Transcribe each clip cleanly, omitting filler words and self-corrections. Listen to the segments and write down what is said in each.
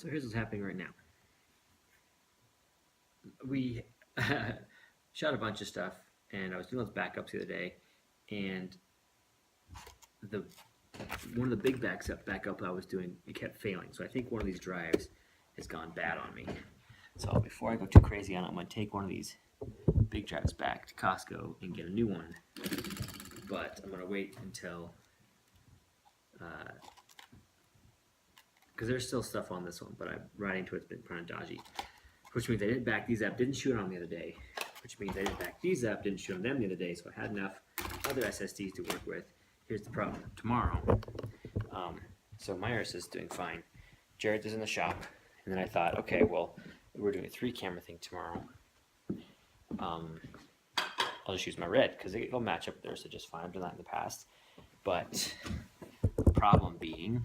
So here's what's happening right now. We shot a bunch of stuff, and I was doing those backups the other day, and the one of the big backup I was doing, it kept failing. So I think one of these drives has gone bad on me. So before I go too crazy on it, I'm going to take one of these big drives back to Costco and get a new one. But I'm going to wait until, because there's still stuff on this one, but I'm riding to it's been kind of dodgy. Which means I didn't back these up, didn't shoot on the other day. Which means I didn't back these up, didn't shoot on them the other day, so I had enough other SSDs to work with. Here's the problem. Tomorrow, so my Ursa is doing fine. Jared's is in the shop, and then I thought, okay, well, we're doing a 3-camera thing tomorrow. I'll just use my Red, because it'll match up with the Ursa just fine. I've done that in the past. But the problem being,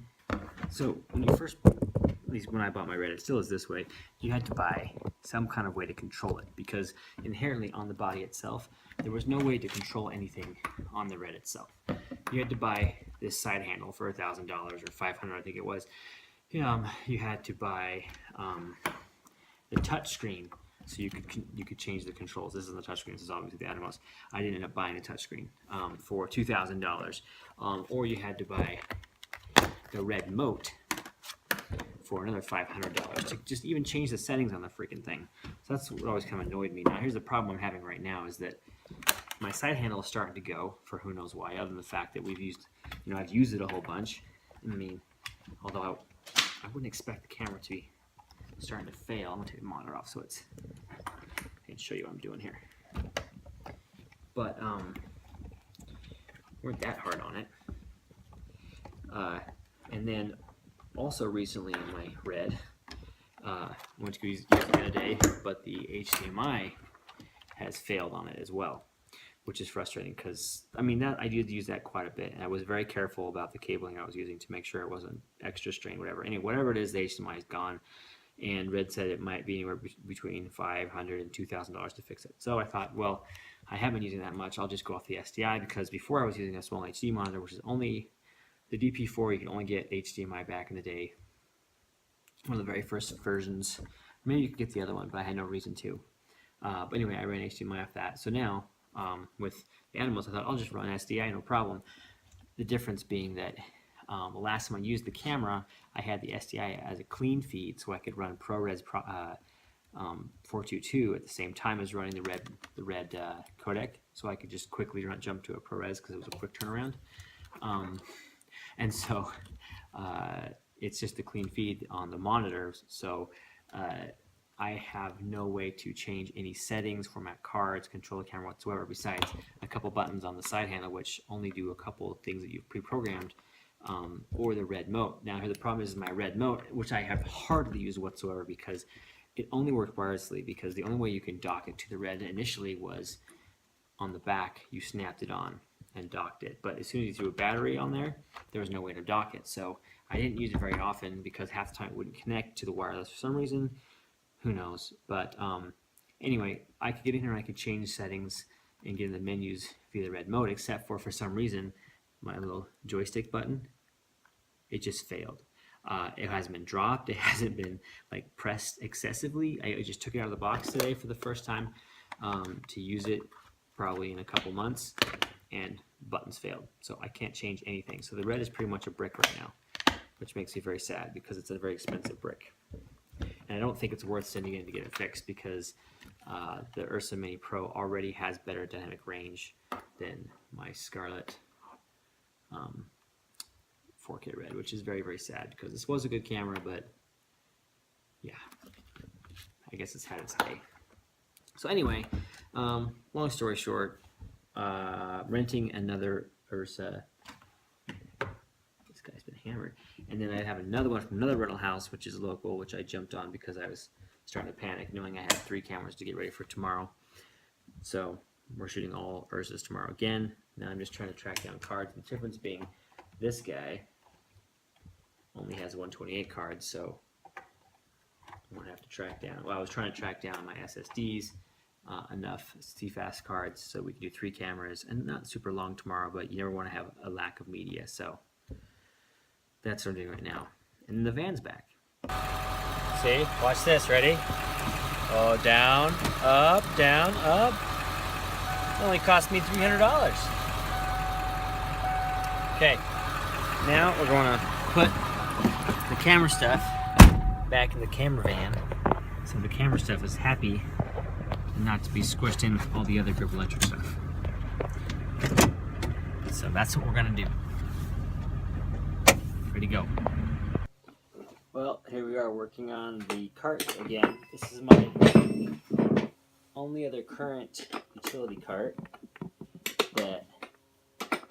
so when you first, at least when I bought my Red, it still is this way, you had to buy some kind of way to control it, because inherently on the body itself, there was no way to control anything on the Red itself. You had to buy this side handle for $1,000 or $500, I think it was. You had to buy the touch screen, so you could change the controls. This isn't the touch screen. This is obviously the Atomos. I didn't end up buying a touch screen for $2,000, or you had to buy the Red Mote for another $500 to just even change the settings on the freaking thing. So that's what always kind of annoyed me. Now here's the problem I'm having right now is that my side handle is starting to go for who knows why, other than the fact that we've used, I've used it a whole bunch. I mean, although I wouldn't expect the camera to be starting to fail. I'm gonna take the monitor off so I can show you what I'm doing here. But weren't that hard on it. And then also recently on my Red, I went to use it the other day, but the HDMI has failed on it as well, which is frustrating because I did use that quite a bit, and I was very careful about the cabling I was using to make sure it wasn't extra strained, whatever. Anyway, whatever it is, the HDMI is gone, and Red said it might be anywhere between $500 and $2,000 to fix it. So I thought, well, I haven't been using that much. I'll just go off the SDI, because before I was using a small HD monitor, which is only the DP4. You can only get HDMI back in the day. One of the very first versions. Maybe you could get the other one, but I had no reason to. But anyway, I ran HDMI off that. So now, with the Atomos, I thought I'll just run SDI, no problem. The difference being that the last time I used the camera, I had the SDI as a clean feed, so I could run ProRes 422 at the same time as running the red codec, so I could just quickly jump to a ProRes because it was a quick turnaround. And so it's just a clean feed on the monitors, so I have no way to change any settings, format cards, control the camera whatsoever, besides a couple buttons on the side handle which only do a couple of things that you've pre-programmed, or the Red Mote. Now here the problem is my Red Mote, which I have hardly used whatsoever because it only worked wirelessly, because the only way you can dock it to the Red initially was on the back. You snapped it on and docked it, but as soon as you threw a battery on there, there was no way to dock it. So I didn't use it very often because half the time it wouldn't connect to the wireless for some reason. Who knows? But anyway, I could get in here and I could change settings and get in the menus via the Red Mode, except for some reason my little joystick button, it just failed. It hasn't been dropped. It hasn't been like pressed excessively. I just took it out of the box today for the first time to use it probably in a couple months, and buttons failed. So I can't change anything. So the Red is pretty much a brick right now, which makes me very sad because it's a very expensive brick. And I don't think it's worth sending in to get it fixed, because the Ursa Mini Pro already has better dynamic range than my Scarlett 4K Red, which is very, very sad because this was a good camera, but yeah, I guess it's had its day. So anyway, long story short, renting another Ursa. This guy's been hammered. And then I have another one from another rental house, which is local, which I jumped on because I was starting to panic, knowing I had 3 cameras to get ready for tomorrow. So we're shooting all Ursas tomorrow again. Now I'm just trying to track down cards. The difference being this guy only has 128 cards, so I'm going to have to track down. Well, I was trying to track down my SSDs, enough CFast cards so we can do 3 cameras, and not super long tomorrow, but you never want to have a lack of media, so that's what I'm doing right now. And the van's back. See? Watch this. Ready? Oh, down, up, down, up. It only cost me $300. Okay. Now we're going to put the camera stuff back in the camera van, so the camera stuff is happy and not to be squished in with all the other Grip Electric stuff. So that's what we're gonna do. Ready to go. Well, here we are working on the cart again. This is my only other current utility cart that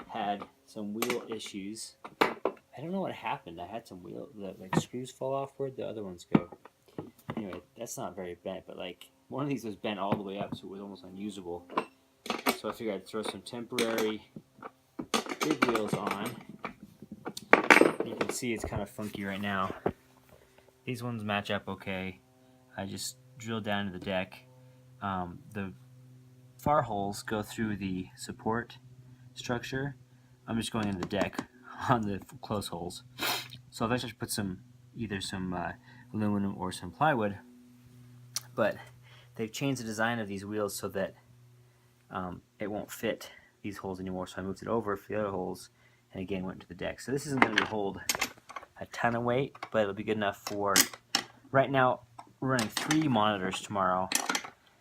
had some wheel issues. I don't know what happened. I had some wheel, the screws fall off. Where'd the other ones go? Anyway, that's not very bent, but like one of these was bent all the way up, so it was almost unusable. So I figured I'd throw some temporary big wheels on. You can see it's kind of funky right now. These ones match up okay. I just drilled down into the deck. The far holes go through the support structure. I'm just going into the deck on the close holes. So I've actually put either some aluminum or some plywood, but they've changed the design of these wheels so that it won't fit these holes anymore. So I moved it over for the other holes, and again went to the deck. So this isn't going to hold a ton of weight, but it'll be good enough for right now. We're running 3 monitors tomorrow,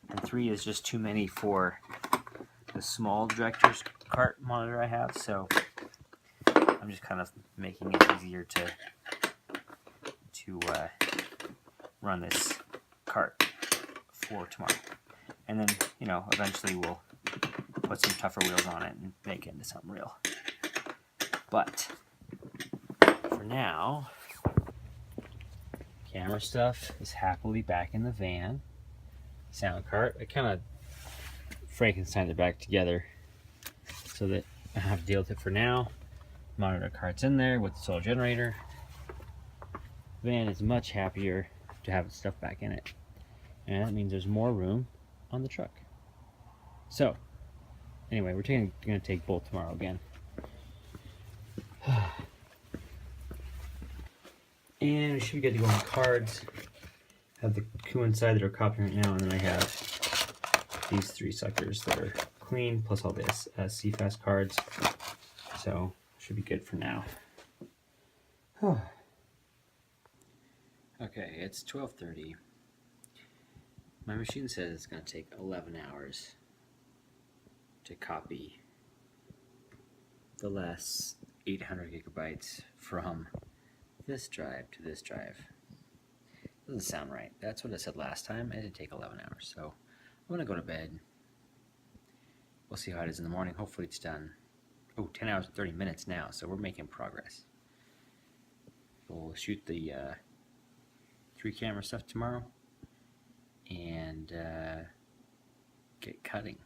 and 3 is just too many for the small director's cart monitor I have. So I'm just kind of making it easier to run this cart for tomorrow. And then, you know, eventually we'll put some tougher wheels on it and make it into something real. But for now, camera stuff is happily back in the van. Sound cart, I kind of Frankensteined it back together so that I have to deal with it for now. Monitor cart's in there with the solar generator. Van is much happier to have its stuff back in it, and that means there's more room on the truck. So anyway, we're going to take both tomorrow again. And we should be good to go on cards. I have the coup inside that are copying right now, and then I have these 3 suckers that are clean, plus all this CFast cards. So should be good for now. Okay, it's 12:30. My machine says it's going to take 11 hours to copy the last 800 gigabytes from this drive to this drive. Doesn't sound right. That's what I said last time. It did take 11 hours. So I'm going to go to bed. We'll see how it is in the morning. Hopefully it's done. Oh, 10 hours and 30 minutes now, so we're making progress. We'll shoot the 3 camera stuff tomorrow and get cutting.